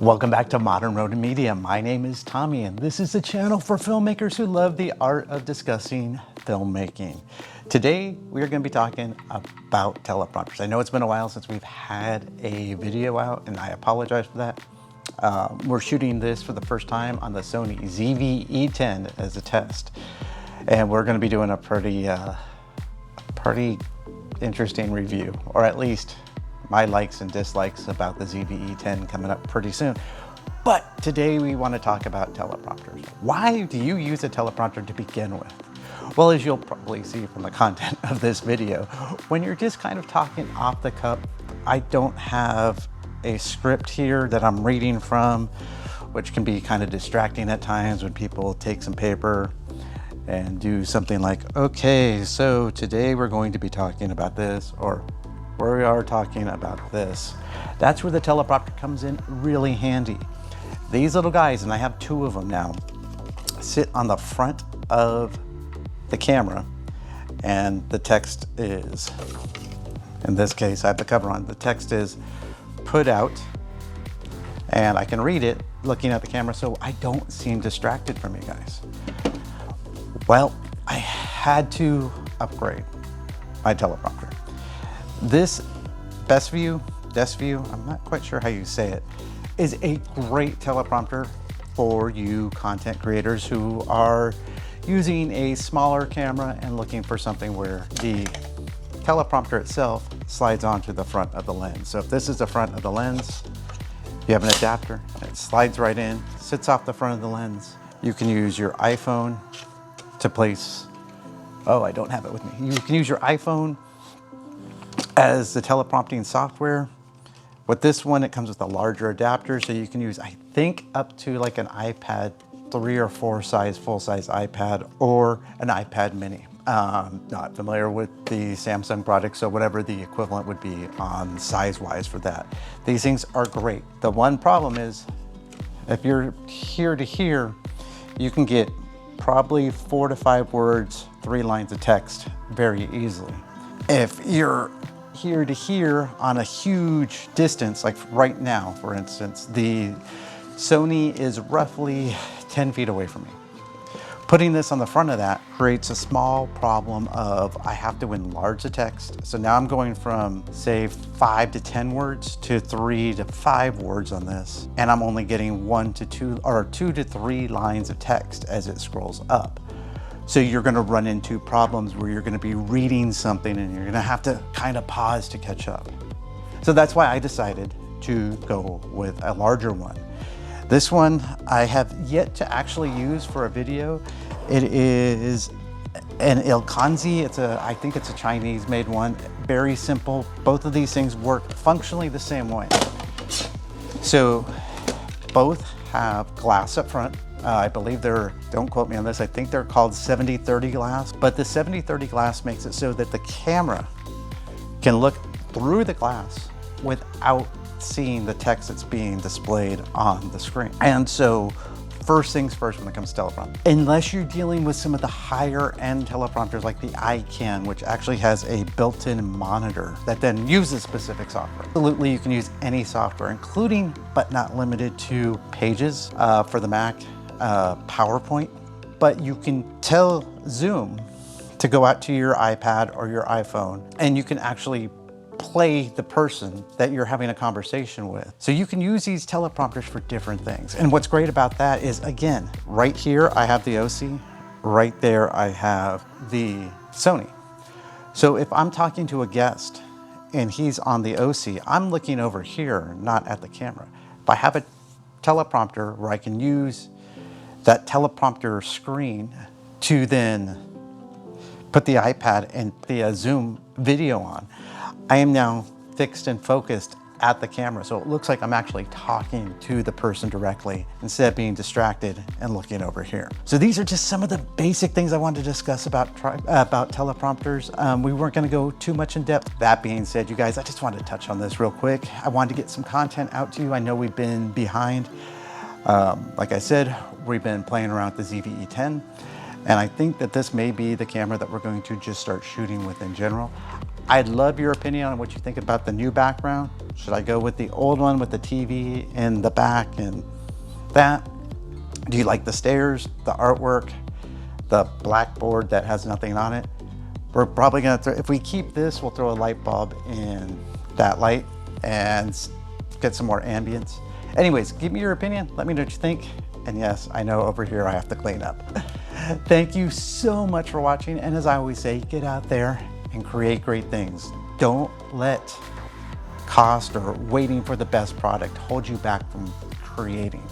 Welcome back to Modern Rodent Media. My name is Tommy, and this is a channel for filmmakers who love the art of discussing filmmaking. Today, we are going to be talking about teleprompters. I know it's been a while since we've had a video out, and I apologize for that. We're shooting this for the first time on the Sony ZV-E10 as a test, and we're going to be doing a pretty interesting review, or at least my likes and dislikes about the ZV-E10 coming up pretty soon. But today we want to talk about teleprompters. Why do you use a teleprompter to begin with? Well, as you'll probably see from the content of this video, when you're just kind of talking off the cuff, I don't have a script here that I'm reading from, which can be kind of distracting at times when people take some paper and do something like, okay, so today we're going to be talking about this, or we are talking about this. That's where the teleprompter comes in really handy. These little guys, and I have two of them now, sit on the front of the camera, and the text is, in this case, I have the cover on. The text is put out, and I can read it looking at the camera, so I don't seem distracted from you guys. Well, I had to upgrade my teleprompter. This Best View, I'm not quite sure how you say it, is a great teleprompter for you content creators who are using a smaller camera and looking for something where the teleprompter itself slides onto the front of the lens. So if this is the front of the lens, you have an adapter, it slides right in, sits off the front of the lens. You can use your iPhone to place, oh, I don't have it with me. You can use your iPhone as the teleprompting software. With this one, it comes with a larger adapter, so you can use, I think, up to like an iPad 3 or 4 size, full-size iPad, or an iPad mini. Not familiar with the Samsung product, so whatever the equivalent would be on size-wise for that. These things are great. The one problem is, if you're here to here, you can get probably 4 to 5 words, 3 lines of text very easily. If you're here to here on a huge distance, like right now, for instance, the Sony is roughly 10 feet away from me. Putting this on the front of that creates a small problem of I have to enlarge the text. So now I'm going from, say, 5 to 10 words to 3 to 5 words on this, and I'm only getting 1 to 2 or 2 to 3 lines of text as it scrolls up. So you're gonna run into problems where you're gonna be reading something and you're gonna have to kind of pause to catch up. So that's why I decided to go with a larger one. This one I have yet to actually use for a video. It is an Ilkanzi. I think it's a Chinese made one. Very simple. Both of these things work functionally the same way. So both have glass up front. I believe don't quote me on this, I think they're called 70-30 glass, but the 70-30 glass makes it so that the camera can look through the glass without seeing the text that's being displayed on the screen. And so first things first when it comes to teleprompter, unless you're dealing with some of the higher end teleprompters like the iCan, which actually has a built-in monitor that then uses specific software. Absolutely, you can use any software, including but not limited to Pages for the Mac, PowerPoint, but you can tell Zoom to go out to your iPad or your iPhone, and you can actually play the person that you're having a conversation with. So you can use these teleprompters for different things. And what's great about that is, again, right here I have the OC, right there I have the Sony. So if I'm talking to a guest and he's on the OC, I'm looking over here, not at the camera. If I have a teleprompter where I can use that teleprompter screen to then put the iPad and the Zoom video on, I am now fixed and focused at the camera. So it looks like I'm actually talking to the person directly instead of being distracted and looking over here. So these are just some of the basic things I wanted to discuss about teleprompters. We weren't gonna go too much in depth. That being said, you guys, I just wanted to touch on this real quick. I wanted to get some content out to you. I know we've been behind. Like I said, we've been playing around with the ZV-E10. And I think that this may be the camera that we're going to just start shooting with in general. I'd love your opinion on what you think about the new background. Should I go with the old one with the TV in the back and that? Do you like the stairs, the artwork, the blackboard that has nothing on it? We're probably gonna if we keep this, we'll throw a light bulb in that light and get some more ambience. Anyways, give me your opinion. Let me know what you think. And yes, I know over here I have to clean up. Thank you so much for watching. And as I always say, get out there and create great things. Don't let cost or waiting for the best product hold you back from creating.